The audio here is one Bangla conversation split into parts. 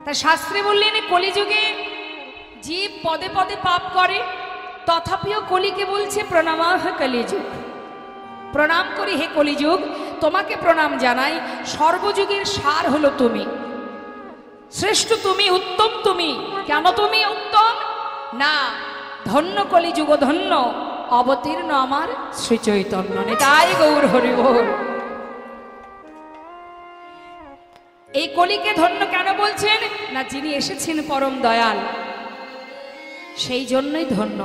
তা শাস্ত্রে বললেন কলিযুগে জীব পদে পদে পাপ করে, তথাপিও কলিকে বলছে প্রণামাহ কলিযুগ। প্রণাম করি হে কলিযুগ, তোমাকে প্রণাম জানাই। সর্বযুগের সার হলো তুমি, শ্রেষ্ঠ তুমি, উত্তম তুমি। কেন তুমি উত্তম? না, ধন্য কলিযুগ ধন্য, অবতীর্ণ আমার শ্রী চৈতন্য। নিতাই গৌর হরি বল। এই কলিকে ধন্য কেন বলছেন? না, যিনি এসেছেন পরম দয়াল, সেই জন্যই ধন্য।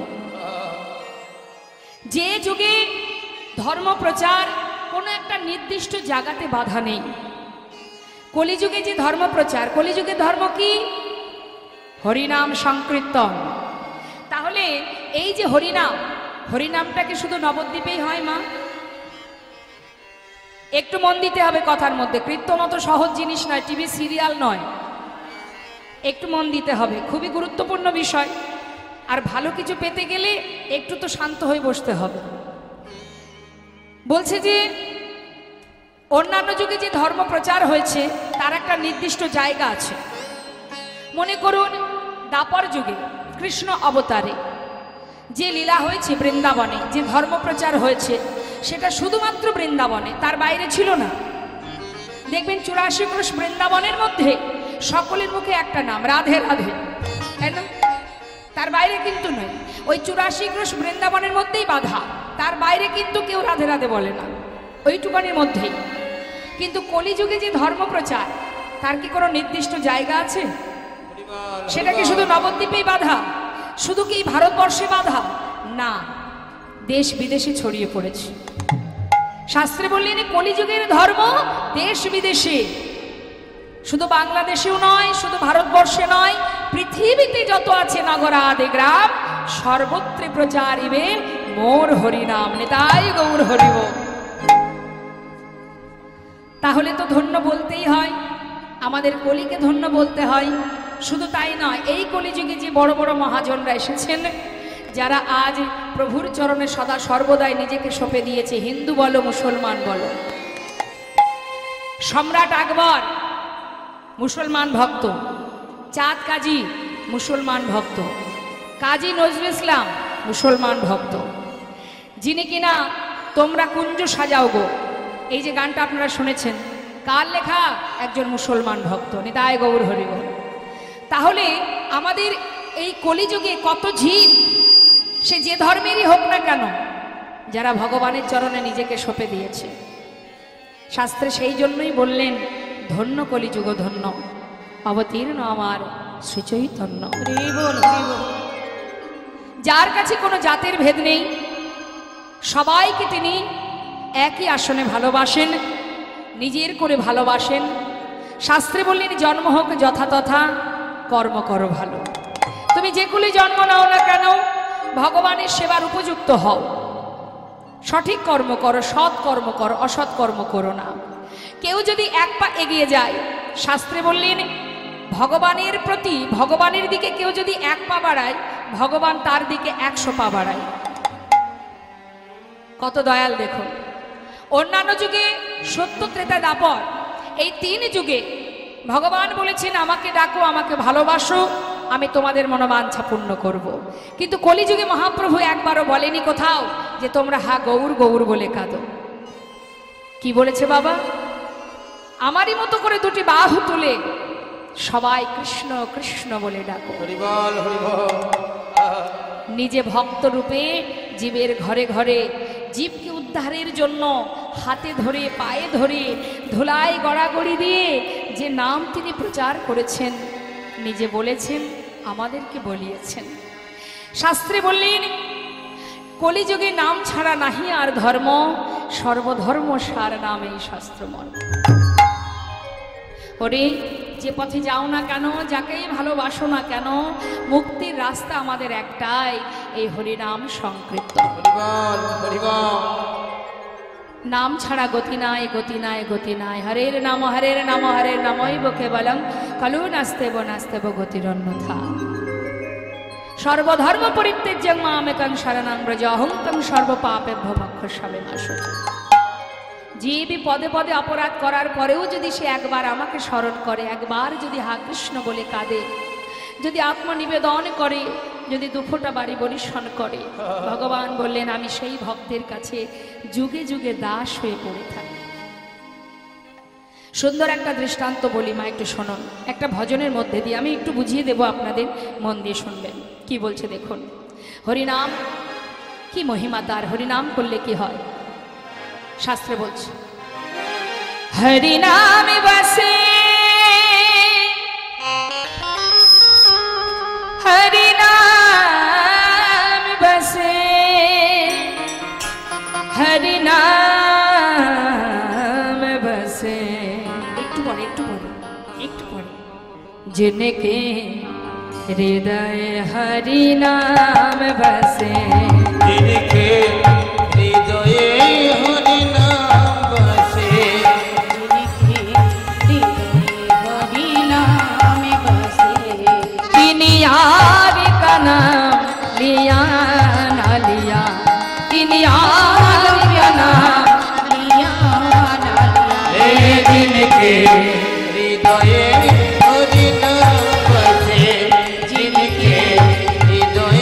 যে যুগে ধর্ম প্রচার কোনো একটা নির্দিষ্ট জায়গাতে বাধা নেই, কলিযুগে যে ধর্ম প্রচার, কলিযুগে ধর্ম কি? হরিনাম সংকীর্তন। তাহলে এই যে হরিনাম, হরিনামটাকে শুধু নবদ্বীপেই হয় মা? একটু মন দিতে হবে কথার মধ্যে। কীর্তন অত সহজ জিনিস নয়, টিভি সিরিয়াল নয়, একটু মন দিতে হবে, খুবই গুরুত্বপূর্ণ বিষয়। আর ভালো কিছু পেতে গেলে একটু তো শান্ত হয়ে বসতে হবে। বলছে যে অন্যান্য যুগে যে ধর্ম প্রচার হয়েছে তার একটা নির্দিষ্ট জায়গা আছে। মনে করুন দ্বাপর যুগে কৃষ্ণ অবতারে যে লীলা হয়েছে বৃন্দাবনে, যে ধর্ম প্রচার হয়েছে সেটা শুধুমাত্র বৃন্দাবনে, তার বাইরে ছিল না। দেখবেন 84 ক্রোশ বৃন্দাবনের মধ্যে সকলের মুখে একটা নাম, রাধে রাধে, তাই না? তার বাইরে কিন্তু নয়। ওই 84 ক্রোশ বৃন্দাবনের মধ্যেই বাধা, তার বাইরে কিন্তু কেউ রাধে রাধে বলে না, ওইটুকানির মধ্যেই। কিন্তু কলিযুগে যে ধর্ম প্রচার তার কি কোনো নির্দিষ্ট জায়গা আছে? সেটা কি শুধু নবদ্বীপেই বাধা? শুধু কি ভারতবর্ষে বাধা? না, দেশ বিদেশে ছড়িয়ে পড়েছে। শাস্ত্রে বললেন কলিযুগের ধর্ম দেশ বিদেশে, শুধু বাংলাদেশেও নয়, শুধু ভারতবর্ষে নয়, পৃথিবীতে যত আছে নগরাদি গ্রাম, সর্বত্রে প্রচারিবে মোর হরিনাম। নিতাই গৌর হরি বল। তাহলে তো ধন্য বলতেই হয়, আমাদের কলিকে ধন্য বলতে হয়। শুধু তাই নয়, এই কলিযুগে যে বড় বড় মহাজনরা এসেছেন, যারা আজ প্রভুর চরণে সদা সর্বদাই নিজেকে সঁপে দিয়েছে, হিন্দু বলো মুসলমান বলো। সম্রাট আকবর মুসলমান ভক্ত, চাঁদ কাজী মুসলমান ভক্ত, কাজী নজরুল ইসলাম মুসলমান ভক্ত, যিনি কিনা তোমরা কুঞ্জ সাজাও গো, এই যে গানটা আপনারা শুনেছেন, কার লেখা? একজন মুসলমান ভক্ত। নিতাই গৌর হরি বল। তাহলে আমাদের এই কলিযুগে কত জীব, সে যে ধর্মেরই হোক না কেন, যারা ভগবানের চরণে নিজেকে সঁপে দিয়েছে। শাস্ত্রে সেই জন্যই বললেন ধন্য কলিযুগ ধন্য, অবতীর্ণ আমার শ্রী চৈতন্য। হরি বল, হরি বল। যার কাছে কোনো জাতের ভেদ নেই, সবাইকে তিনি একই আসনে ভালোবাসেন, নিজের করে ভালোবাসেন। শাস্ত্রে বললেন জন্ম হোক যথাতথা, কর্ম করো ভালো। তুমি যে কুলে জন্ম নাও না কেন, ভগবানের সেবার উপযুক্ত হও, সঠিক কর্ম করো, সৎ কর্ম করো, অসৎ কর্ম করো না। কেউ যদি এক পা এগিয়ে যায়, শাস্ত্রে বললেন ভগবানের প্রতি, ভগবানের দিকে কেউ যদি এক পা বাড়ায়, ভগবান তার দিকে 100 পা বাড়ায়। কত দয়াল দেখুন। অন্যান্য যুগে সত্য, ত্রেতা, দ্বাপর, এই 3 যুগে ভগবান বলেছেন আমাকে ডাকো, আমাকে ভালোবাসো, আমি তোমাদের মনোবাঞ্ছা পূর্ণ করব। কিন্তু কলিযুগে মহাপ্রভু একবারও বলেনি কোথাও যে তোমরা হা গৌর গৌর বলে কাঁদো। কি বলেছে বাবা? আমারই মতো করে দুটি বাহু তুলে সবাই কৃষ্ণ কৃষ্ণ বলে ডাকো। নিজে ভক্ত রূপে জীবের ঘরে ঘরে জীবকে উদ্ধারের জন্য হাতে ধরে পায়ে ধরে ধুলায় গড়াগড়ি দিয়ে যে নাম তিনি প্রচার করেছেন, নিজে বলেছেন, আমাদেরকে বলিয়েছেন। শাস্ত্রে বললেন কলিযুগে নাম ছাড়া নাহি আর ধর্ম, সর্বধর্ম সার নাম এই শাস্ত্রমর্ম। ওরে যে পথে যাও না কেন, যাকেই ভালোবাসো না কেন, মুক্তির রাস্তা আমাদের একটাই, এই হরিনাম সংকীর্তন। নাম ছাড়া গতি নাই, গতি নাই, গতি নাই। হরের নাম হরের নাম হরের নামই বকে বলং কলু নাস্তেব নাস্তেব গতিরন্যথা। সর্বধর্ম পরিত্যাজ্যং মামেকং শরণং ব্রজ অহং তং সর্বপাপেভ্যো মোক্ষয়িষ্যামি মা শুচি। যে পদে পদে অপরাধ করার পরেও যদি সে একবার আমাকে স্মরণ করে, একবার যদি হা কৃষ্ণ বলে কাঁদে, যদি আত্মনিবেদন করে, যদি দুঃখটা বাড়ি বরিশন করে, ভগবান বললেন আমি সেই ভক্তের কাছে যুগে যুগে দাস হয়ে পড়ে থাকি। সুন্দর একটা দৃষ্টান্ত বলি মা, একটু শুনুন। একটা ভজনের মধ্যে দিয়ে আমি একটু বুঝিয়ে দেব, আপনাদের মন দিয়ে শুনবেন। কি বলছে দেখুন। হরিনাম কি মহিমা তার, হরিনাম করলে কি হয়। শাস্ত্রে বলছে হরিনামে বসে হরিনাম বসে হরিনাম বসে। একটু পরে একটু পরে একটু পরে। जिनके हृदय हरिनाम बसे, जिनके हृदय हरिनाम बसे, जिनके हृदय हरिनाम बसे, तिनि यार का नाम लिया ना लिया, तिनि यार का नाम लिया ना लिया। जिनके हृदय हरिनाम बसे, जिनके हृदय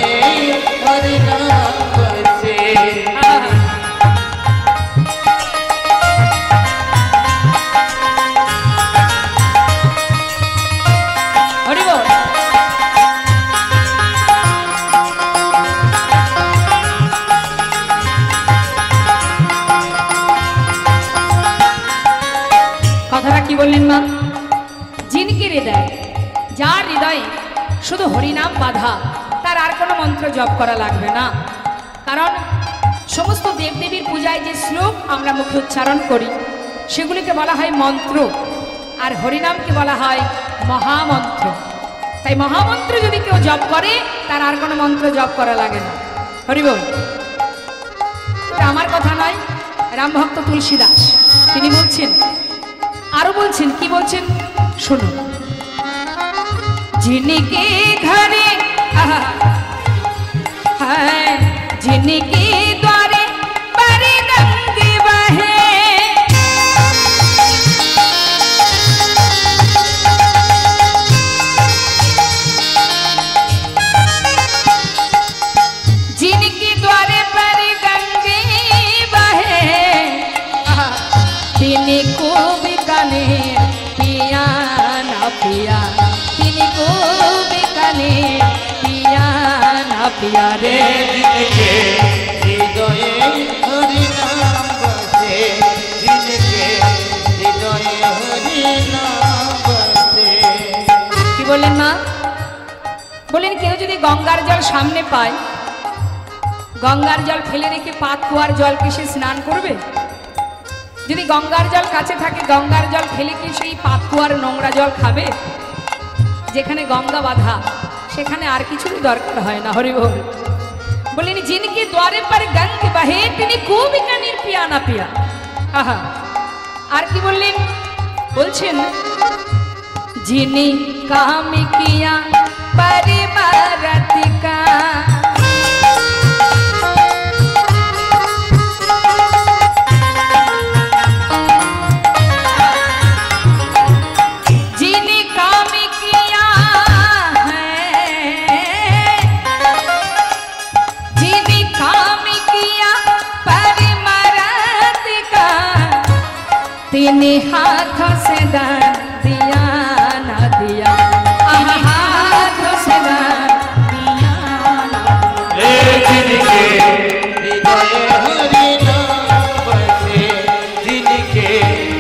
हरिनाम बसे। हरि बोल। কথাটা কি বললেন মা? জিনকে হৃদয়, যার হৃদয়ে শুধু হরিনাম বাঁধা, তার আর কোনো মন্ত্র জপ করা লাগবে না। কারণ সমস্ত দেবদেবীর পূজায় যে শ্লোক আমরা মুখে উচ্চারণ করি সেগুলিকে বলা হয় মন্ত্র, আর হরিনামকে বলা হয় মহামন্ত্র। তাই মহামন্ত্র যদি কেউ জপ করে তার আর কোনো মন্ত্র জপ করা লাগে না। হরি বল। এটা আমার কথা নয়, রামভক্ত তুলসী দাস তিনি বলছেন, আরো বলছেন। কি বলছেন শুনুন। जिनके घरे है, जिनके द्वारे परिरंग बहे, जिनके द्वारे परिरंग बहे, तिनको बिकाने पिया ना पिया, तिनको बिकाने पिया ना पिया रे। जिनके हृदय हरिनाम बसे, जिनके हृदय हरिनाम बसे। কি বললেন মা? বলেন কেউ যদি গঙ্গার জল সামনে পায়, গঙ্গার জল ফেলে রেখে পাত কুয়ার জলকে সে স্নান করবে? যদি গঙ্গার জল কাছে থাকে, গঙ্গার জল ফেলে কি সেই পাত কুয়ার নোংরা জল খাবে? যেখানে গঙ্গা বাঁধা সেখানে আর কিছুই দরকার হয় না। হরি বল। বলেন जिनके द्वारे पर गंग बहे, তিনি কুবিকানির পিয়া না পিয়া। আহা, আর কি বললেন? বলছেন जिनी काम किया परिवारत का, जिनी काम किया है, जिनी काम किया परिवारत का, तिनी हाथों से दान दिया ना दिया, हाथों से दान दिया ना दिया। जिनके हृदय हरिनाम बसे, जिनके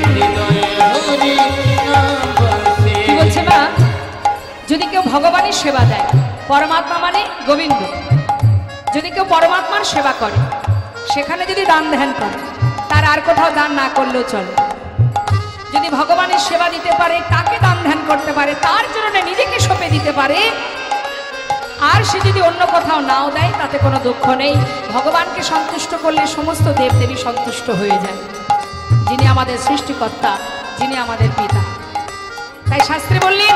हृदय हरिनाम बसे। কি বলছে মা? যদি কেউ ভগবানের সেবা দেয়, পরমাত্মা মানে গোবিন্দ, যদি কেউ পরমাত্মার সেবা করে, সেখানে যদি দান ধ্যান করে, তার আর কোথাও দান না করলেও চলে। যদি ভগবানের সেবা দিতে পারে, তাকে দান ধ্যান করতে পারে, তার জন্য নিজেকে সঁপে দিতে পারে, আর সে যদি অন্য কোথাও নাও দেয় তাতে কোনো দুঃখ নেই। ভগবানকে সন্তুষ্ট করলে সমস্ত দেবদেবী সন্তুষ্ট হয়ে যায়। যিনি আমাদের সৃষ্টিকর্তা, যিনি আমাদের পিতা। তাই শাস্ত্রে বললেন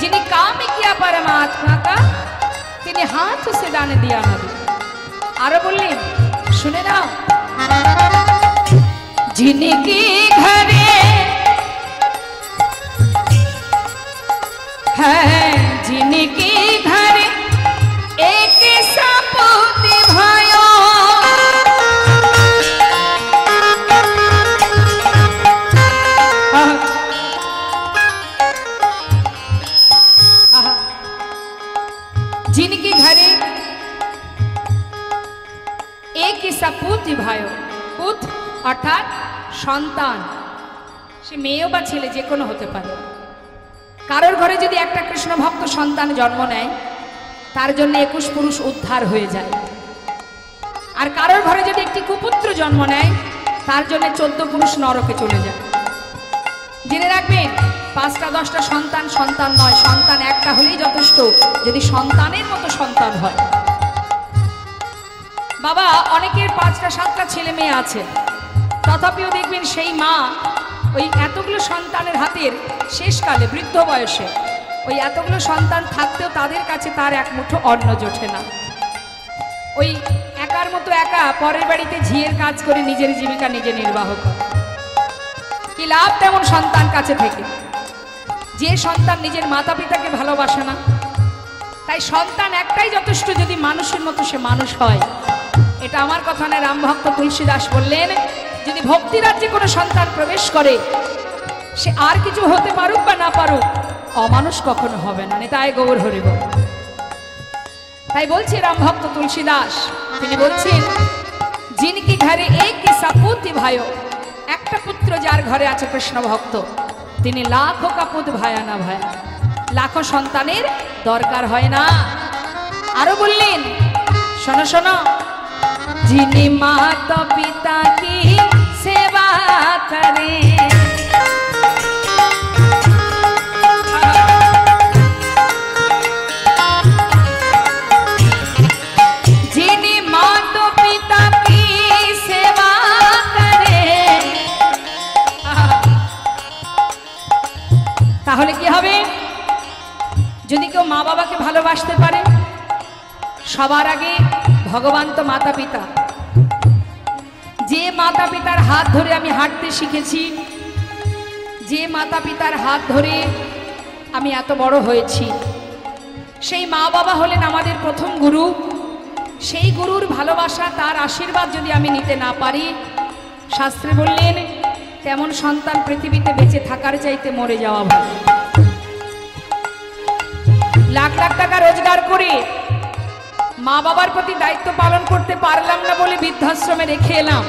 যিনি কাম কিয়া পরমাত্মা কা, তিনি হাত সে দান দিয়া না দিয়া। আরো বললেন শুনে নাও, जिनके घरे है, जिनके घरे एक सपूत भयो, जिनके घरे एक सपूत भयो, পুত অর্থাৎ সন্তান, সে মেয়েও বা ছেলে যে কোনো হতে পারে। কারোর ঘরে যদি একটা কৃষ্ণ ভক্ত সন্তান জন্ম নেয় তার জন্য 21 পুরুষ উদ্ধার হয়ে যায়, আর কারোর ঘরে যদি একটি কুপুত্র জন্ম নেয় তার জন্য 14 পুরুষ নরকে চলে যায়। জেনে রাখবেন 5টা 10টা সন্তান সন্তান নয়, সন্তান একটা হলেই যথেষ্ট, যদি সন্তানের মতো সন্তান হয়। বাবা অনেকের 5টা 7টা ছেলে মেয়ে আছে, তথাপিও দেখবেন সেই মা ওই এতগুলো সন্তানের হাতের শেষকালে বৃদ্ধ বয়সে ওই এতগুলো সন্তান থাকতেও তাদের কাছে তার এক মুঠো অন্ন জোটে না। ওই একার মতো একা পরের বাড়িতে ঝিয়ের কাজ করে নিজের জীবিকা নিজে নির্বাহ করে। কি লাভ তেমন সন্তান কাছে থেকে, যে সন্তান নিজের মাতা পিতাকে ভালোবাসে না। তাই সন্তান একটাই যথেষ্ট, যদি মানুষের মতো সে মানুষ হয়। এটা আমার কথা না, রামভক্ত তুলসী দাস বললেন, যদি ভক্তি রাজ্যে কোনো সন্তান প্রবেশ করে সে আর কিছু হতে পারুক বা না পারুক, অমানুষ কখনো হবে না। তাই গৌর হরিব। তাই বলছি রামভক্ত তুলসী দাস, তিনি বলছেন जिनकी घरे एक सपूत भयो, একটা পুত্র যার ঘরে আছে কৃষ্ণ ভক্ত, তিনি লাখো কাপুত ভায়া না ভায়া, লাখো সন্তানের দরকার হয় না। আরো বললেন, শোনো শোনো, जिन्हें माता पिता की सेवा करे, जिन्हें माता पिता की सेवा करे, তাহলে কি হবে? যদি কেউ মা বাবাকে ভালোবাসতে পারে, সবার আগে ভগবান তো মাতা পিতা। যে মাতা পিতার হাত ধরে আমি হাঁটতে শিখেছি, যে মাতা পিতার হাত ধরে আমি এত বড় হয়েছি, সেই মা বাবা হলেন আমাদের প্রথম গুরু। সেই গুরুর ভালোবাসা, তার আশীর্বাদ যদি আমি নিতে না পারি, শাস্ত্রে বললেন তেমন সন্তান পৃথিবীতে বেঁচে থাকার চাইতে মরে যাওয়া ভালো। লাখ লাখ টাকা রোজগার করে মা বাবার প্রতি দায়িত্ব পালন করতে পারলাম না বলে বৃদ্ধাশ্রমে রেখে এলাম,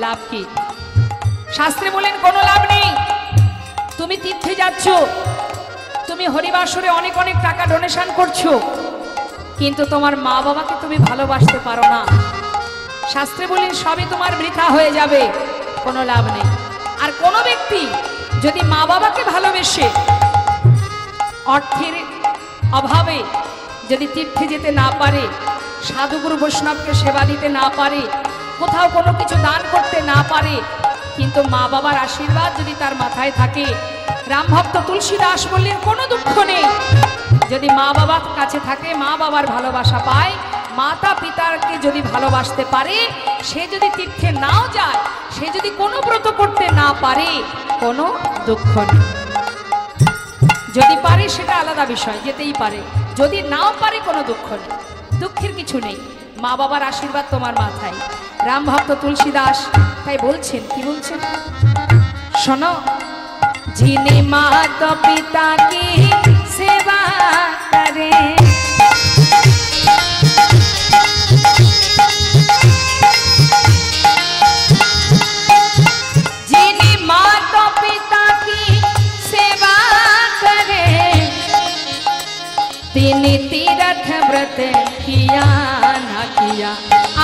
লাভ কি? শাস্ত্রে বলেন কোনো লাভ নেই। তুমি তীর্থে যাচ্ছ, তুমি হরিবাসরে অনেক অনেক টাকা ডোনেশন করছো, কিন্তু তোমার মা বাবাকে তুমি ভালোবাসতে পারো না, শাস্ত্রে বলেন সবই তোমার বৃথা হয়ে যাবে, কোনো লাভ নেই। আর কোনো ব্যক্তি যদি মা বাবাকে ভালোবেসে অর্থের অভাবে যদি তীর্থে যেতে না পারে, সাধুগুরু বৈষ্ণবকে সেবা দিতে না পারে, কোথাও কোনো কিছু দান করতে না পারে, কিন্তু মা বাবার আশীর্বাদ যদি তার মাথায় থাকে, রামভক্ত তুলসী দাস বললেন কোনো দুঃখ নেই। যদি মা বাবার কাছে থাকে, মা বাবার ভালোবাসা পায়, মাতা পিতাকে যদি ভালোবাসতে পারে, সে যদি তীর্থে নাও যায়, সে যদি কোনো ব্রত করতে না পারে, কোনো দুঃখ নেই। যদি পারে সেটা আলাদা বিষয়, যেতেই পারে, যদি নাও পারে কোনো দুঃখ নেই, দুঃখের কিছু নেই, মা বাবার আশীর্বাদ তোমার মাথায়। রামভক্ত তুলসী দাস তাই বলছেন, কি বলছেন শোনো, जिन्हें माता पिता की सेवा करे, जिन्हें माता पिता की सेवा करे, तिन्हें तीर्थ व्रत किया ना किया,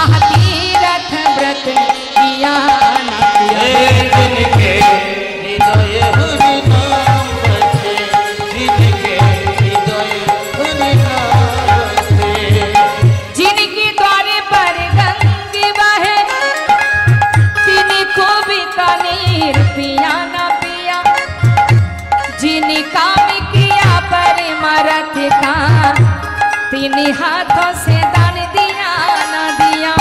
आह तीर्थ व्रत किया ना किया। जिनके हृदय हरि नाम बसे, जिनके हृदय हरि नाम बसे, जिनके द्वारे पर गंगे बहे, तिनको बीकानेर पिया ना पिया, जिन्हें काम किया पर मरत का, तिन्हीं हाथों से दान दिया ना दिया।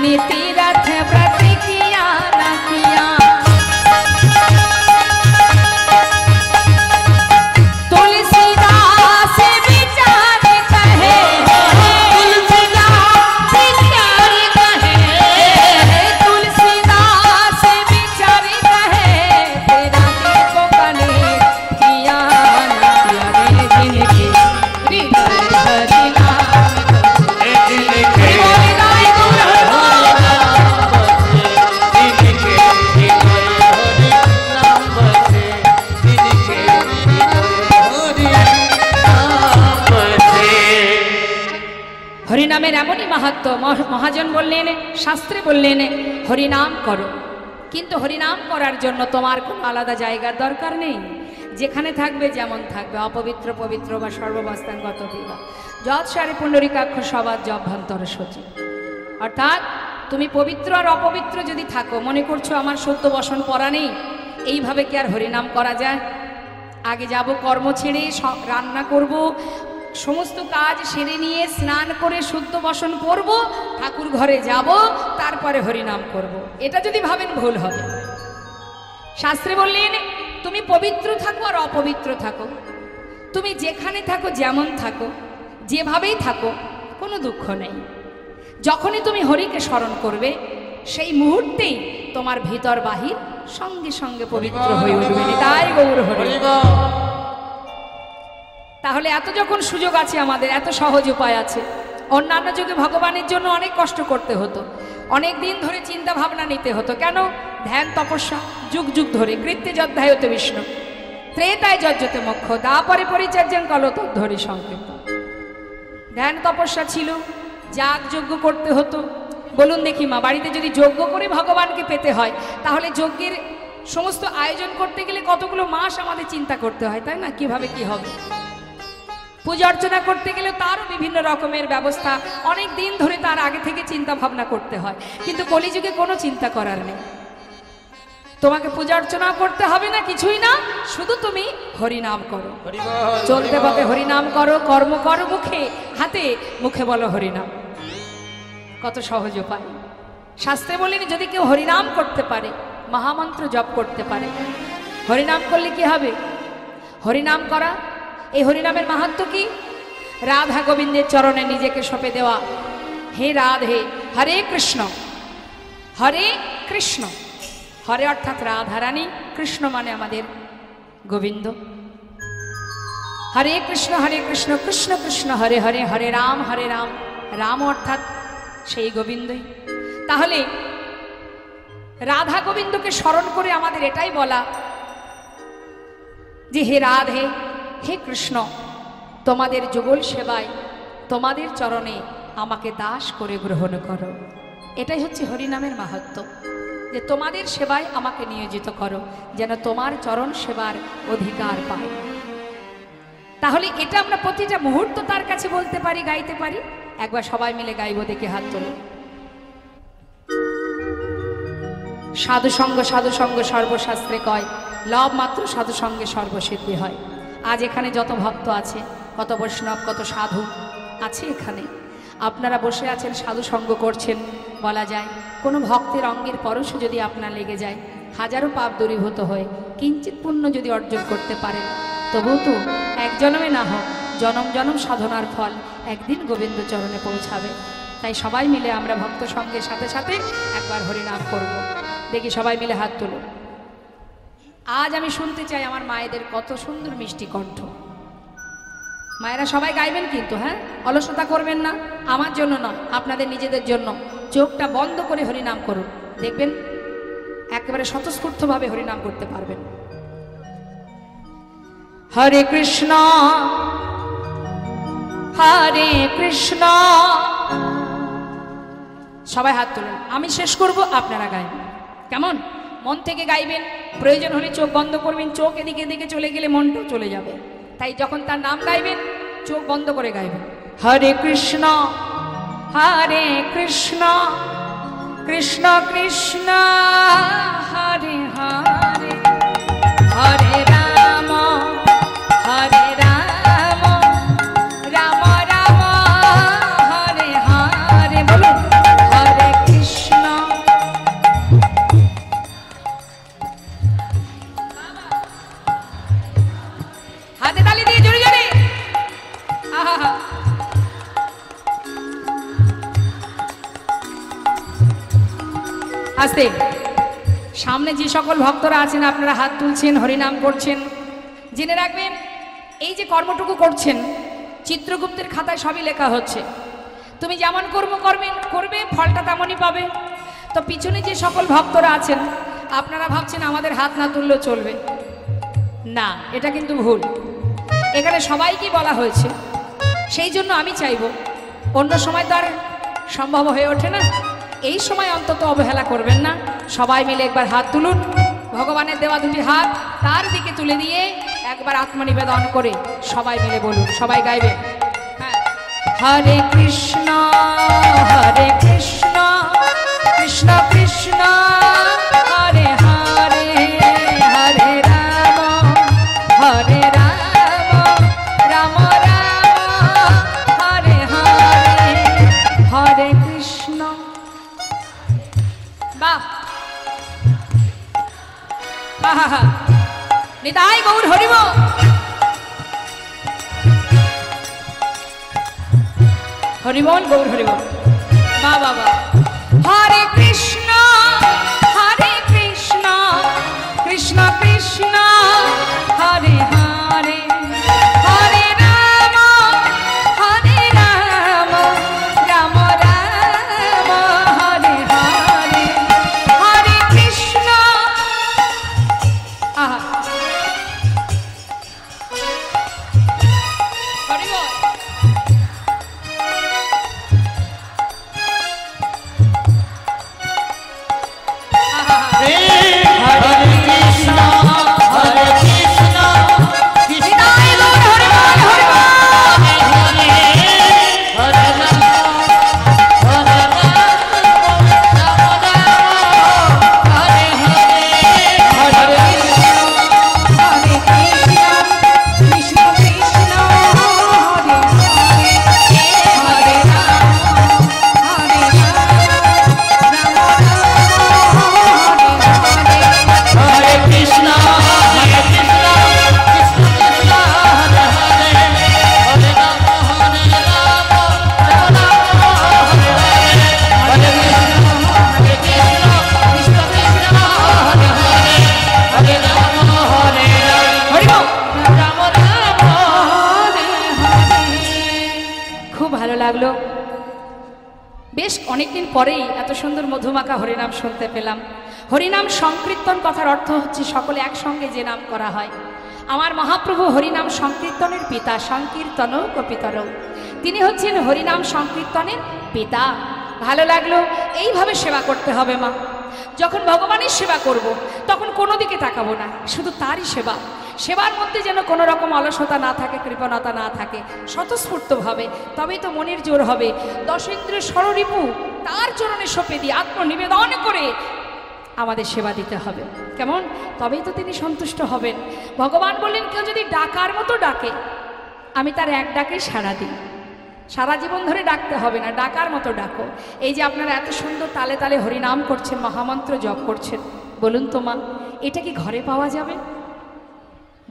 ने तीरथ व्रत किया न किया। तुलसीदास विचार कहे, तुलसीदास विचार कहे, तुलसीदास विचार कहे, तेरा देखो कने किया न किया रे जिनके हृदय हरि नाम जिनके হরিনামের এমনই মাহাত্ম্য। মহাজন বললেন, শাস্ত্রে বললেন হরিনাম করো, কিন্তু হরিনাম করার জন্য তোমার কোনো আলাদা জায়গার দরকার নেই। যেখানে থাকবে যেমন থাকবে, অপবিত্র পবিত্র বা সর্ববস্থানগত বিবাহ যৎসারে পুণ্ডরিকাক্ষ সবার জভ্যন্তর সচিব। অর্থাৎ তুমি পবিত্র আর অপবিত্র যদি থাকো, মনে করছো আমার সত্য বসন পরা নেই, এইভাবে কি আর হরিনাম করা যায়? আগে যাব কর্ম ছেড়ে, রান্না করব, সমস্ত কাজ সেরে নিয়ে স্নান করে শুদ্ধ বসন করব, ঠাকুর ঘরে যাব, তারপরে হরিনাম করব। এটা যদি ভাবেন ভুল হবে। শাস্ত্রে বললেন তুমি পবিত্র থাকো আর অপবিত্র থাকো, তুমি যেখানে থাকো যেমন থাকো, যেভাবেই থাকো, কোনো দুঃখ নেই। যখনই তুমি হরিকে স্মরণ করবে, সেই মুহূর্তেই তোমার ভিতর বাহির সঙ্গে সঙ্গে পবিত্র হয়ে উঠবে। তাই গৌর হরি। তাহলে এত যখন সুযোগ আছে আমাদের, এত সহজ উপায় আছে। অন্যান্য যুগে ভগবানের জন্য অনেক কষ্ট করতে হতো, অনেক দিন ধরে চিন্তা ভাবনা নিতে হতো। কেন? ধ্যান তপস্যা যুগ যুগ ধরে। কৃত্যে যধ্যায়তে বিষ্ণু, ত্রেতায় যজ্জতে মোক্ষ, দাপরে পরিচর্যং কলতদ্ধরি সংকীর্ত। ধ্যান তপস্যা ছিল, যাগ যজ্ঞ করতে হতো। বলুন দেখি মা, বাড়িতে যদি যজ্ঞ করে ভগবানকে পেতে হয়, তাহলে যজ্ঞের সমস্ত আয়োজন করতে গেলে কতগুলো মাস আমাদের চিন্তা করতে হয়, তাই না? কিভাবে কি হবে। পূজা অর্চনা করতে গেলে তারও বিভিন্ন রকমের ব্যবস্থা, অনেক দিন ধরে তার আগে থেকে চিন্তা ভাবনা করতে হয়। কিন্তু কলিযুগে কোনো চিন্তা করার নেই। তোমাকে পূজা অর্চনা করতে হবে না, কিছুই না, শুধু তুমি হরিনাম করো। চলতে পথে হরিনাম করো, কর্ম করো মুখে, হাতে মুখে বলো হরিনাম। কত সহজ উপায়। শাস্ত্রে বলেন যদি কেউ হরিনাম করতে পারে, মহামন্ত্র জপ করতে পারে, হরিনাম করলে কি হবে? হরিনাম করা, এই হরিনামের মাহাত্ম্য কি? রাধা গোবিন্দের চরণে নিজেকে সঁপে দেওয়া। হে রাধে, হরে কৃষ্ণ, হরে কৃষ্ণ। হরে অর্থাৎ রাধারানী, কৃষ্ণ মানে আমাদের গোবিন্দ। হরে কৃষ্ণ কৃষ্ণ কৃষ্ণ হরে হরে, হরে রাম রাম অর্থাৎ সেই গোবিন্দই। তাহলে রাধা গোবিন্দকে স্মরণ করে আমাদের এটাই বলা যে হে রাধে, হে কৃষ্ণ, তোমাদের যুগল সেবায়, তোমাদের চরণে আমাকে দাস করে গ্রহণ করো। এটাই হচ্ছে হরিনামের মাহাত্ম্য, যে তোমাদের সেবায় আমাকে নিয়োজিত করো, যেন তোমার চরণ সেবার অধিকার পাই। তাহলে এটা আমরা প্রতিটা মুহূর্ত তার কাছে বলতে পারি, গাইতে পারি। একবার সবাই মিলে গাইব, দেখে হাত তোলো। সাধুসঙ্গ সর্বশাস্ত্রে কয়, লব মাত্র সাধুসঙ্গে সর্বসিদ্ধি হয়। আজ এখানে যত ভক্ত আছে, কত বৈষ্ণব, কত সাধু আছে এখানে, আপনারা বসে আছেন, সাধুসঙ্গ করছেন। বলা যায় কোনো ভক্তের অঙ্গের পরশ যদি আপনার লেগে যায়, হাজারো পাপ দূরীভূত হয়ে কিঞ্চিত পুণ্য যদি অর্জন করতে পারেন, তবুও তো এক জন্মে না হোক, জনম জনম সাধনার ফল একদিন গোবিন্দ চরণে পৌঁছাবে। তাই সবাই মিলে আমরা ভক্ত সঙ্গের সাথে সাথে একবার হরিনাম করব। দেখি সবাই মিলে হাত তুলো। আজ আমি শুনতে চাই আমার মায়েদের কত সুন্দর মিষ্টি কণ্ঠ। মায়েরা সবাই গাইবেন কিন্তু, হ্যাঁ, অলসতা করবেন না, আমার জন্য নয়, আপনাদের নিজেদের জন্য। চোখটা বন্ধ করে হরিনাম করুন, দেখবেন একেবারে স্বতঃস্ফূর্তভাবে হরিনাম করতে পারবেন। হরে কৃষ্ণ হরে কৃষ্ণ। সবাই হাত তুলুন, আমি শেষ করব, আপনারা গাইবেন। কেমন? মন থেকে গাইবেন, প্রয়োজন হলে চোখ বন্ধ করবেন। চোখ এদিকে এদিকে চলে গেলে মনটাও চলে যাবে। তাই যখন তার নাম গাইবেন, চোখ বন্ধ করে গাইবেন। হরে কৃষ্ণ কৃষ্ণ কৃষ্ণ হরে হরে, হরে রাম রাম রাম হরে হরে। বলুন হরে কৃষ্ণ আস্তে। সামনে যে সকল ভক্তরা আছেন আপনারা হাত তুলছেন, হরিনাম করছেন, জেনে রাখবেন এই যে কর্মটুকু করছেন চিত্রগুপ্তের খাতায় সবই লেখা হচ্ছে। তুমি যেমন কর্ম করবে ফলটা তেমনই পাবে। তো পিছনে যে সকল ভক্তরা আছেন আপনারা ভাবছেন আমাদের হাত না তুললেও চলবে না, এটা কিন্তু ভুল। এখানে সবাইকে বলা হয়েছে, সেই জন্য আমি চাইব, অন্য সময় তো আর সম্ভব হয়ে ওঠে না, এই সময় অন্তত অবহেলা করবেন না। সবাই মিলে একবার হাত তুলুন, ভগবানের দেওয়া দুটি হাত তার দিকে তুলে দিয়ে একবার আত্মনিবেদন করে সবাই মিলে বলুন, সবাই গাইবে। হ্যাঁ, হরে কৃষ্ণ কৃষ্ণ কৃষ্ণ হরে হরে, হরে রাম হরে রাম, রাম রাম হরে হরে, হরে কৃষ্ণ। বাহ, নিতাই গৌর হরিব। হরিবল গৌর হরিবল। বা বাবা, হরে কৃষ্ণ কৃষ্ণ কৃষ্ণ হরে হরে, হরে রাম রাম রাম হরে হরে, হরে কৃষ্ণ। আহা, হরিবল। লাগলো। বেশ অনেকদিন পরেই এত সুন্দর মধুমাখা হরিনাম শুনতে পেলাম। হরিনাম সংকীর্তন কথার অর্থ হচ্ছে সকলে একসঙ্গে যে নাম করা হয়। আমার মহাপ্রভু হরিনাম সংকীর্তনের পিতা, সংকীর্তন কপিতর, তিনি হচ্ছেন হরিনাম সংকীর্তনের পিতা। ভালো লাগলো। এইভাবে সেবা করতে হবে মা। যখন ভগবানের সেবা করব তখন কোনো দিকে তাকাবো না, শুধু তারই সেবা। সেবার মধ্যে যেন কোনো রকম অলসতা না থাকে, কৃপণতা না থাকে, স্বতঃস্ফূর্তভাবে, তবেই তো মনের জোর হবে। দশেন্দ্রের ষড়রিপু তার চরণে সঁপে দিয়ে আত্মনিবেদন করে আমাদের সেবা দিতে হবে। কেমন? তবেই তো তিনি সন্তুষ্ট হবেন। ভগবান বললেন, কেউ যদি ডাকার মতো ডাকে আমি তার এক ডাকে সাড়া দিই। সারা জীবন ধরে ডাকতে হবে না, ডাকার মতো ডাকো। এই যে আপনারা এত সুন্দর তালে তালে হরিনাম করছেন, মহামন্ত্র জপ করছেন, বলুন তো মা, এটা কি ঘরে পাওয়া যাবে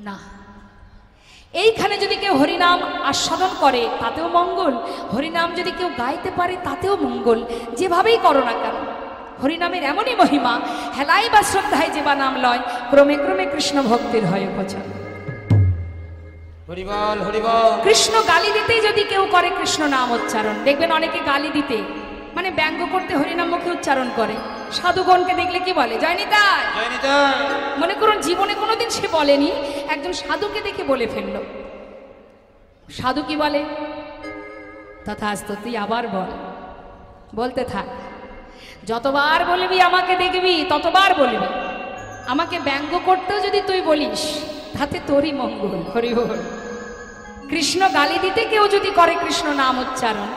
না? এইখানে যদি কেউ হরিনাম আস্বাদন করে তাতেও মঙ্গল, হরিনাম যদি কেউ গাইতে পারে তাতেও মঙ্গল। যেভাবেই করো না কেন, হরিনামের এমনই মহিমা, হেলাই বা শ্রদ্ধায় যে বা নাম লয়, ক্রমে ক্রমে কৃষ্ণ ভক্তির হয় উপচার। হরিবল হরিবল। কৃষ্ণ গালি দিতেই যদি কেউ করে কৃষ্ণ নাম উচ্চারণ, দেখবেন অনেকে গালি দিতে মানে ব্যঙ্গ করতে হরিনাম মুখে উচ্চারণ করে। সাধুগণকে দেখলে কি বলে? জয় নিতাই। মনে করুন জীবনে কোনোদিন সে বলেনি, একজন সাধুকে দেখে বলে ফেললো। সাধু কি বলে? তথাস্তু, তুই আবার বল, বলতে থাক। যতবার বলবি আমাকে দেখবি ততবার বলবি। আমাকে ব্যঙ্গ করতেও যদি তুই বলিস তাতে তোরই মঙ্গল। হরি বল। কৃষ্ণ গালি দিতে কেউ যদি করে কৃষ্ণ নাম উচ্চারণ,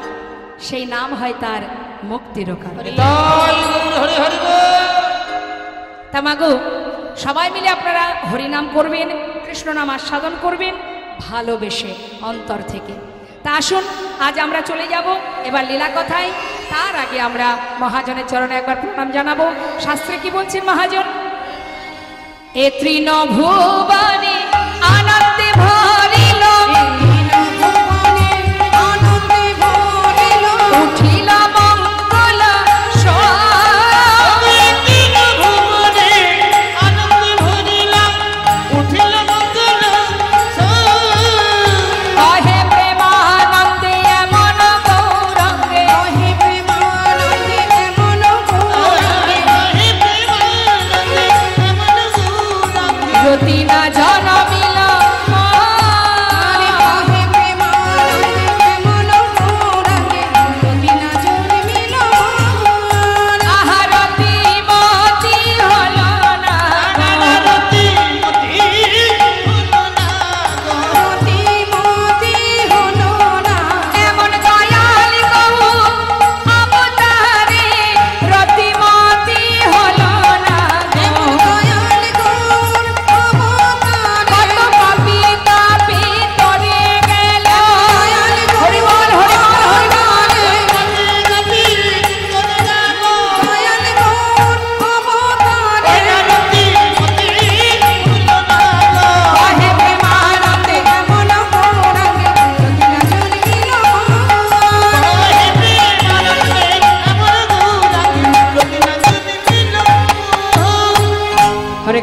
সেই নাম হয় তার মুক্তির কারণ। তামাগো, সবাই মিলে আপনারা হরিনাম করবেন, কৃষ্ণ নাম আস্বাদন করবেন ভালোবেসে অন্তর থেকে। তা আসুন, আজ আমরা চলে যাব এবার লীলা কথায়। তার আগে আমরা মহাজনের চরণে একবার প্রণাম জানাবো। শাস্ত্রে কি বলছেন মহাজন? এ তৃণ ভুবনে আনন্দে ভরিল, উঠিল মঙ্গল স্বর। জনমিল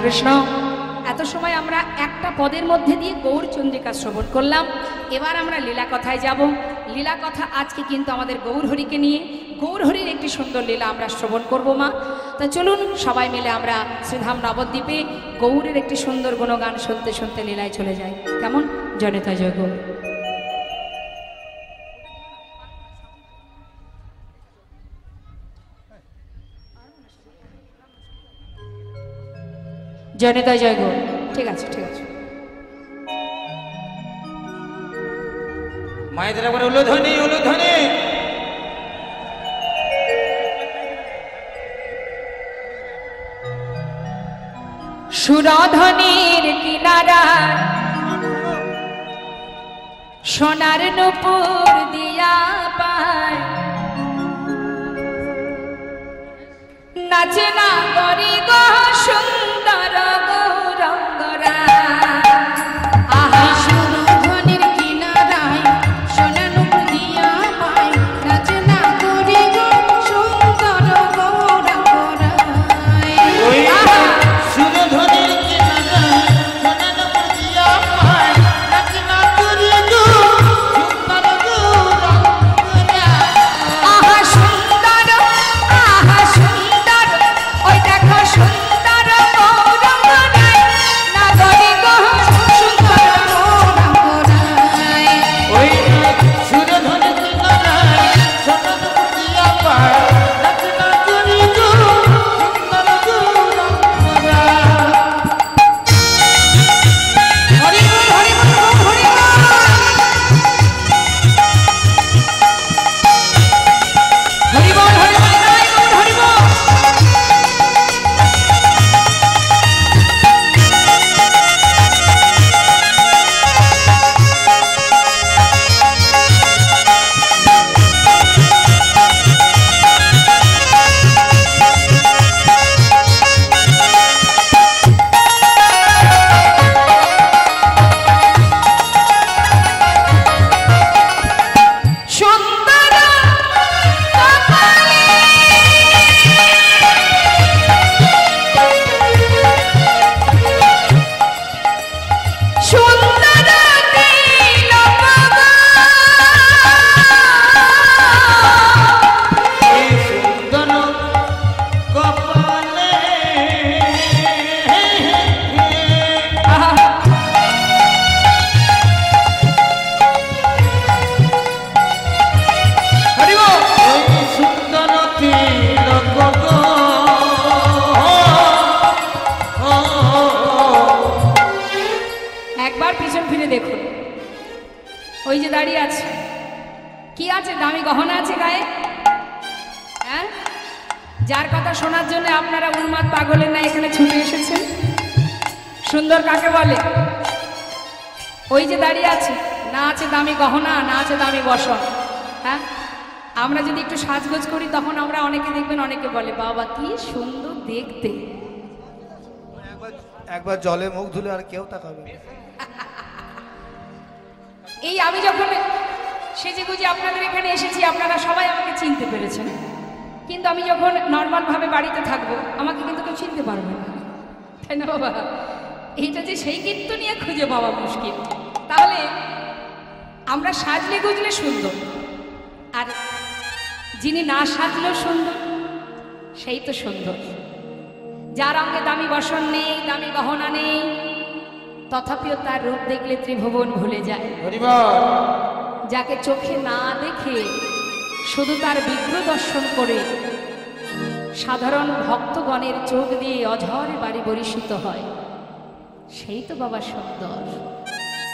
কৃষ্ণ। এত সময় আমরা একটা পদের মধ্যে দিয়ে গৌর চন্দ্রিকা শ্রবণ করলাম। এবার আমরা লীলা কথায় যাব। লীলা কথা আজকে কিন্তু আমাদের গৌরহরিকে নিয়ে, গৌরহরির একটি সুন্দর লীলা আমরা শ্রবণ করব মা। তা চলুন সবাই মিলে আমরা শ্রীধাম নবদ্বীপে গৌরের একটি সুন্দর গুণগান শুনতে শুনতে লীলায় চলে যাই। কেমন? জনতা জয় গৌর। জনতা জয় গৌর। ঠিক আছে, ঠিক আছে। মায়েদের আবার উলুধ্বনি উলুধ্বনি। সুরধনির কিনারা সোনার নূপুর দিয়া পায়, নাচে না গরি গো সুন্দর গৌরঙ্গরা। আহা সুরধনির কিনারায় সোনার নূপুর দিয়া পায়, নাচে না গরি গো সুন্দর গৌরঙ্গরা। সুরধনির কিনারায় সোনার নূপুর দিয়া পায়, নাচে না গরি গো সুন্দর গৌরঙ্গরা। আহা সুন্দর, আহা সুন্দর, ওই দেখো সুন্দর গৌরঙ্গরায়, নাগরি গো সুন্দর গৌরঙ্গরায়। ওই সুরধনির কিনারায় সোনার নূপুর দিয়া পায়, নাচে না গরি গো সুন্দর গৌরঙ্গরা। হরি বল, হরি বল, হরি বল। হরি বল, হরি বল, জয় গৌর, হরি বল। সুন্দর কপালে সুন্দর তিলক, এই সুন্দর কপালে হরি বল। ওই সুন্দর তিলক গো। একবার পিছন ফিরে দেখুন, ওই যে দাঁড়িয়ে আছে, কি আছে? দামি গহনা আছে গায়ে? হ্যাঁ, যার কথা শোনার জন্য আপনারা উন্মাদ পাগলের না এখানে ছুটে এসেছেন। সুন্দর কাকে বলে? ওই যে দাঁড়িয়ে আছে, না আছে দামি গহনা, না আছে দামি বসন। হ্যাঁ, আমরা যদি একটু সাজগোজ করি তখন আমরা অনেকে দেখবেন, অনেকে বলে বাবা কি সুন্দর দেখতে। একবার জলে মুখ ধুলে আর কেউ তাকাবে না। এই আমি যখন সেজে গুজে আপনাদের এখানে এসেছি, আপনারা সবাই আমাকে চিনতে পেরেছেন, কিন্তু আমি যখন নর্মালভাবে বাড়িতে থাকবো আমাকে কিন্তু কেউ চিনতে পারবে না, তাই না বাবা? এইটা যে সেই কিন্তু নিয়ে খুঁজে পাওয়া মুশকিল। তাহলে আমরা সাজলে গুজলে সুন্দর, আর যিনি না সাজলেও সুন্দর সেই তো সুন্দর। যার অঙ্গে দামি বসন নেই, দামি গহনা নেই, তথাপিও তার রূপ দেখলে ত্রিভুবন ভুলে যায়। হরিবল। যাকে চোখে না দেখে শুধু তার বিগ্রহ দর্শন করে সাধারণ ভক্তগণের চোখ দিয়ে অঝরে বাড়ি বরিষিত হয়, সেই তো বাবা সুন্দর।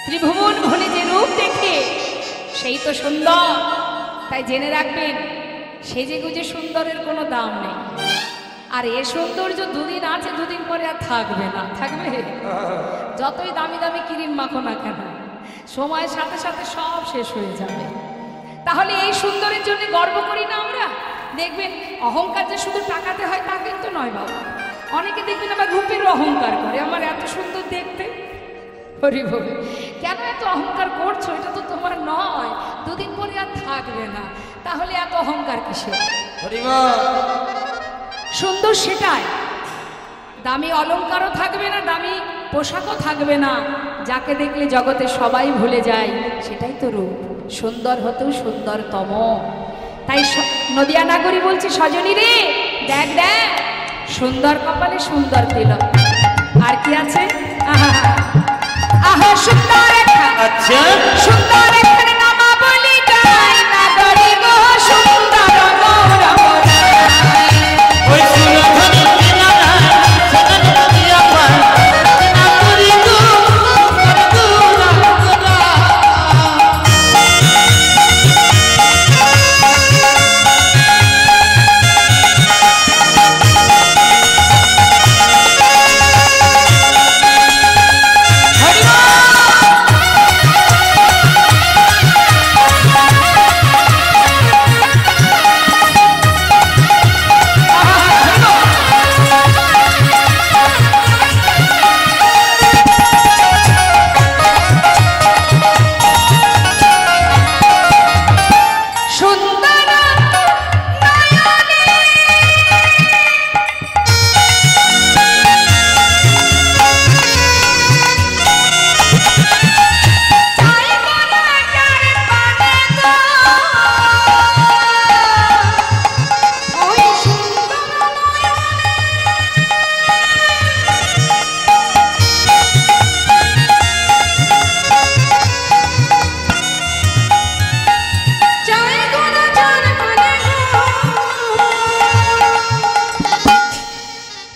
ত্রিভুবন ভুলে যে রূপ দেখে সেই তো সুন্দর। তাই জেনে রাখবেন, সেজে গুজে সুন্দরের কোনো দাম নেই। আর এ সৌন্দর্য দুদিন আছে, দুদিন পরে আর থাকবে না। থাকবে? যতই দামি দামি ক্রিম মাখো না কেন, সময়ের সাথে সাথে সব শেষ হয়ে যাবে। তাহলে এই সুন্দরের জন্য গর্ব করি না আমরা? দেখবেন, অহংকার যে শুধু টাকাতে হয় তা কিন্তু নয় বাবা। অনেকে দেখবেন আবার রূপের অহংকার করে, আমার এত সুন্দর দেখতে। হরি বল। কেন এত অহংকার করছো? এটা তো তোমার নয়, দুদিন পরে আর থাকবে না। তাহলে এত অহংকার কিসে? হরিবল। সুন্দর সেটাই, দামি অলংকারও থাকবে না, দামি পোশাকও থাকবে না, যাকে দেখলে জগতে সবাই ভুলে যায়, সেটাই তো রূপ। সুন্দর হতেও সুন্দরতম। তাই নদিয়া নাগরী বলছে, সজনী রে দেখ দেখ, সুন্দর কপালে সুন্দর তিলক। আর কি আছে? আহা আহা সুন্দর রেখা। আচ্ছা, সুন্দর রেখার নামা বলি গাই, নাগরী গো সুন্দর গৌরবরা। ওই সুরধনী কিনারা সদন দিয়া পার না করি গো করগুরা গোরা।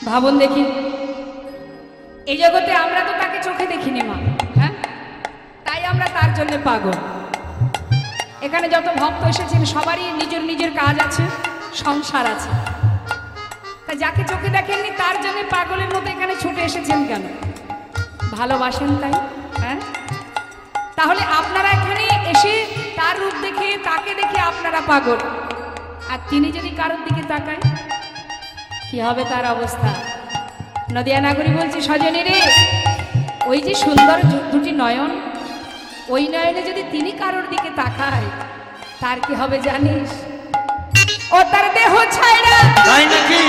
ভাবুন দেখি, এই জগতে আমরা তো তাকে চোখে দেখিনি মা, হ্যাঁ? তাই আমরা তার জন্য পাগল। এখানে যত ভক্ত এসেছেন সবারই নিজের নিজের কাজ আছে, সংসার আছে। তা যাকে চোখে দেখেননি তার জন্য পাগলের মতো এখানে ছুটে এসেছেন কেন? ভালোবাসেন তাই, হ্যাঁ? তাহলে আপনারা এখানে এসে তার রূপ দেখে, তাকে দেখে আপনারা পাগল। আর তিনি যদি কারোর দিকে তাকায়, কি হবে তার অবস্থা? নদিয়া নাগরী বলছে, সজনী রে, ওই যে সুন্দর দুটি নয়ন, ওই নয়নে যদি তিনি কারোর দিকে তাকায়, তার কি হবে জানিস? ও তার দেহ ছাইড়া, তাই নাকি?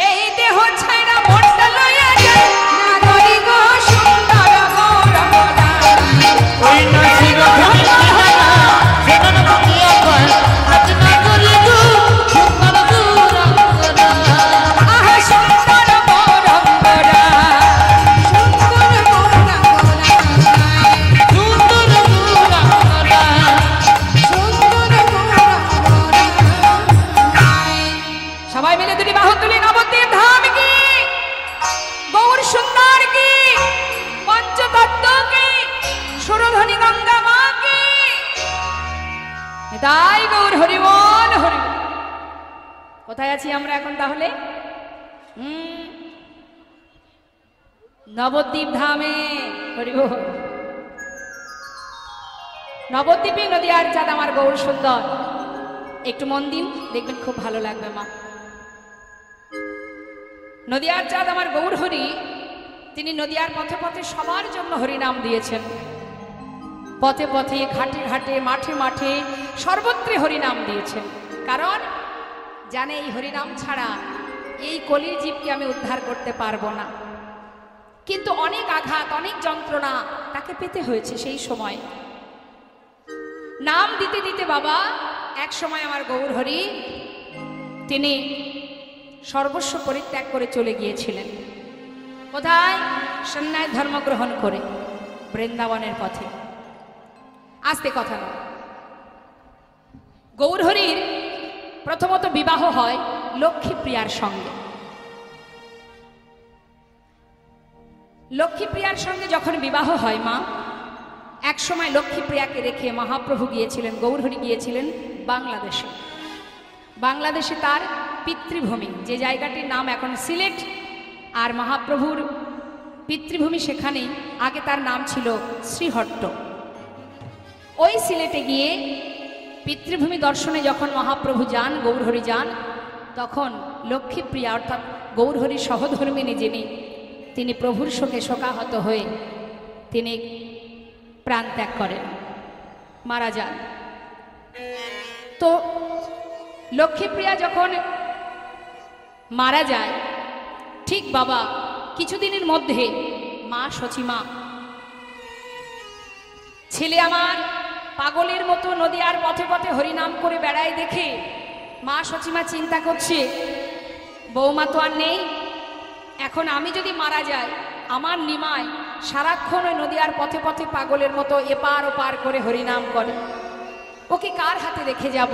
এই দেহ ছাইড়া মনটা লইয়া যায়, নাগরী গো সুন্দর গৌরবরা। ওই না সুরধনী কিনারা সদন দিয়া পার না করি গো সুন্দর গোরা গোরা। আহা সুন্দর গৌরবরা, সুন্দর গৌরবরা, সুন্দর গোরা গোরা। সুন্দর গৌরবরা। সবাই মিলে দুটি বাহু তুলি, নবদ্বীপ ধাম কি, গৌর সুন্দর কি, পঞ্চতত্ত্ব কি, সুরধনী গঙ্গা মা কি। তাই গৌর হরিবল হরিবল। কোথায় আছি আমরা এখন তাহলে? নবদ্বীপ ধামে। হরিবল। নবদ্বীপে নদিয়ার চাঁদ আমার গৌর সুন্দর। একটু মন দিন, দেখবেন খুব ভালো লাগবে মা। নদিয়ার চাঁদ আমার গৌর হরি, তিনি নদিয়ার পথে পথে সবার জন্য হরিনাম দিয়েছেন। পথে পথে, ঘাটে ঘাটে, মাঠে মাঠে, সর্বত্রে হরিনাম দিয়েছেন। কারণ জানে এই হরিনাম ছাড়া এই কলির জীবকে আমি উদ্ধার করতে পারবো না। কিন্তু অনেক আঘাত, অনেক যন্ত্রণা তাকে পেতে হয়েছে সেই সময়। নাম দিতে দিতে বাবা এক সময় আমার গৌর হরি তিনি সর্বস্ব পরিত্যাগ করে চলে গিয়েছিলেন। কোথায়? সন্ন্যাস ধর্ম গ্রহণ করে বৃন্দাবনের পথে। আস্তে কথা না। গৌরহরির প্রথমত বিবাহ হয় লক্ষ্মীপ্রিয়ার সঙ্গে। লক্ষ্মীপ্রিয়ার সঙ্গে যখন বিবাহ হয় মা, এক সময় লক্ষ্মীপ্রিয়াকে রেখে মহাপ্রভু গিয়েছিলেন, গৌরহরি গিয়েছিলেন বাংলাদেশে। বাংলাদেশে তার পিতৃভূমি, যে জায়গাটির নাম এখন সিলেট, আর মহাপ্রভুর পিতৃভূমি সেখানেই। আগে তার নাম ছিল শ্রীহট্ট। ওই সিলেটে গিয়ে পিতৃভূমি দর্শনে যখন মহাপ্রভু যান, গৌরহরি যান, তখন লক্ষ্মীপ্রিয়া অর্থাৎ গৌরহরির সহধর্মিণী যিনি, তিনি প্রভুর শোকে শোকাহত হয়ে তিনি প্রাণ ত্যাগ করেন, মারা যান। তো লক্ষ্মীপ্রিয়া যখন মারা যায়, ঠিক বাবা কিছুদিনের মধ্যে মা সচিমা, ছেলে আমার পাগলের মতো নদীয়ার পথে পথে হরিনাম করে বেড়ায় দেখে মা সচিমা চিন্তা করছে, বৌমা তো আর নেই, এখন আমি যদি মারা যাই, আমার নিমাই সারাক্ষণ ওই নদীয়ার পথে পথে পাগলের মতো এপার ওপার করে হরিনাম করে, ওকে কার হাতে রেখে যাব?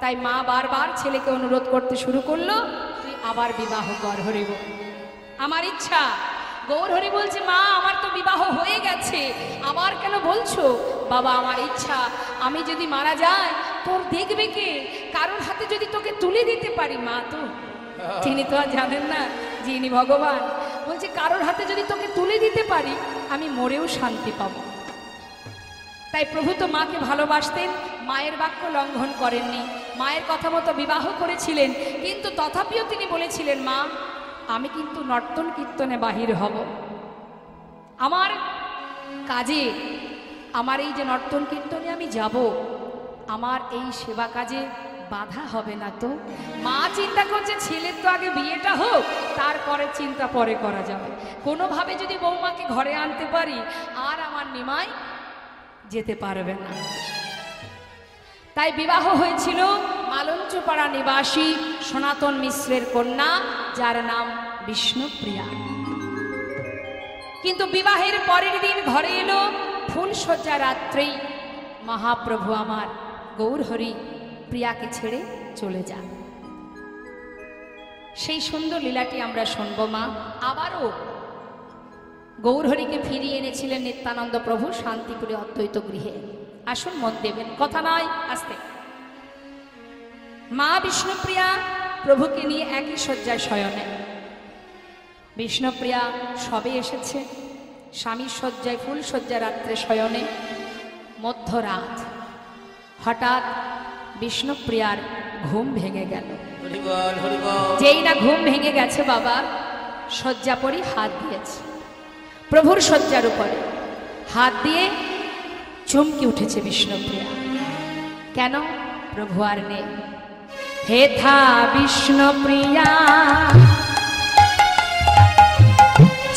তাই মা বারবার ছেলেকে অনুরোধ করতে শুরু করলো, তুই আবার বিবাহ কর হরিব। আমার ইচ্ছা। গৌরহরি বলছে, মা আমার তো বিবাহ হয়ে গেছে, আবার কেন বলছো? বাবা আমার ইচ্ছা, আমি যদি মারা যাই তোর দেখবে কে? কারোর হাতে যদি তোকে তুলে দিতে পারি। মা তো তিনি তো আর জানেন না যিনি ভগবান। বলছে কারোর হাতে যদি তোকে তুলে দিতে পারি, আমি মরেও শান্তি পাবো। তাই প্রভু তো মাকে ভালোবাসতেন, মায়ের বাক্য লঙ্ঘন করেননি, মায়ের কথা মতো বিবাহ করেছিলেন। কিন্তু তথাপিও তিনি বলেছিলেন, মা আমি কিন্তু নর্তন কীর্তনে বাহির হব, আমার কাজে, আমার এই যে নর্তন কীর্তনে আমি যাব, আমার এই সেবা কাজে বাধা হবে না তো? মা চিন্তা করছে ছেলের তো আগে বিয়েটা হোক, তারপরে চিন্তা পরে করা যাবে। কোনোভাবে যদি বৌমাকে ঘরে আনতে পারি, আর আমার নিমাই যেতে পারবে না। তাই বিবাহ হয়েছিল মালঞ্চপাড়া নিবাসী সনাতন মিশ্রের কন্যা, যার নাম বিষ্ণুপ্রিয়া। কিন্তু বিবাহের পরের দিন ঘরে এলো ফুলশয্যা রাত্রেই মহাপ্রভু আমার গৌরহরি প্রিয়াকে ছেড়ে চলে যান। সেই সুন্দর লীলাটি আমরা শুনব মা। আবারও গৌরহরিকে ফিরিয়ে এনেছিলেন নিত্যানন্দ প্রভু শান্তিপুরে অদ্বৈত গৃহে। আসুন মন দেবেন, কথা নয়, আস্তে। মা বিষ্ণুপ্রিয়া প্রভুকে নিয়ে একই শয্যায় শয়নে। বিষ্ণুপ্রিয়া সবে এসেছে স্বামীর শয্যায়, ফুল শয্যা রাত্রে শয়নে। মধ্যরাত হঠাৎ বিষ্ণুপ্রিয়ার ঘুম ভেঙে গেল। যেই না ঘুম ভেঙে গেছে বাবা, শয্যাপরি হাত দিয়েছে প্রভুর শয্যার উপরে, হাত দিয়ে চমকে উঠেছে বিষ্ণুপ্রিয়া। কেন? প্রভু আর নেই। হেথা বিষ্ণুপ্রিয়া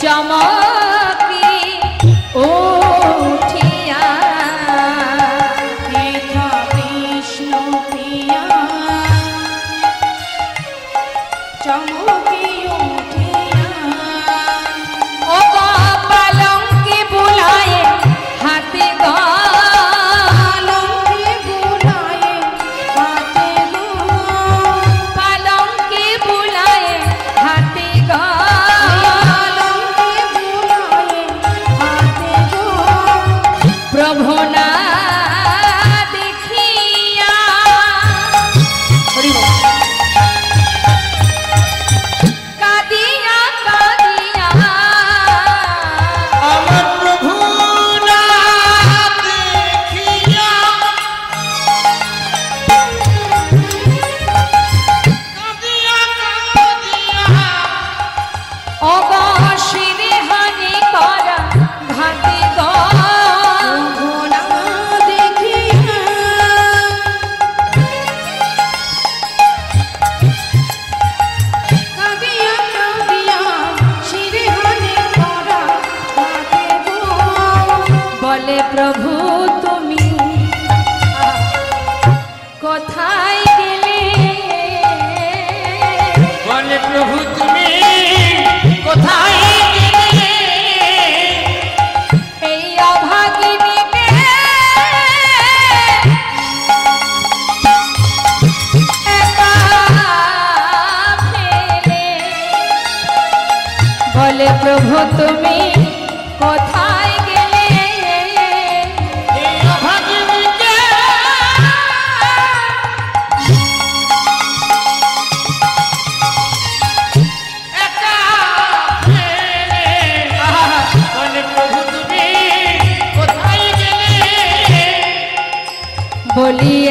চমকি উঠিয়া, হেথা বিষ্ণুপ্রিয়া চমকি উঠিয়া, ও পালঙ্কে বুলায়ে হাতে পালঙ্কে বুলায়ে হাতে পালঙ্কে বুলায়ে হাতে পালঙ্কে বুলায়ে হাতে প্রভু না দেখিয়া, কাঁদিয়া কাঁদিয়া আমার প্রভু না দেখিয়া, কাঁদিয়া কাঁদিয়া অবশিরে হানি করা ঘাতে গনা দেখিয়া, কাঁদিয়া কাঁদিয়া শিরে হানি করা ঘাতে বলে প্রভু তুমি কোথায় গেলে? বলে প্রভু তুমি কোথায় প্রভু তুমি কোথায় গেলে এই অভাগিনীকে একা ফেলে বলে প্রভু তুমি কোথায় গেলে বলি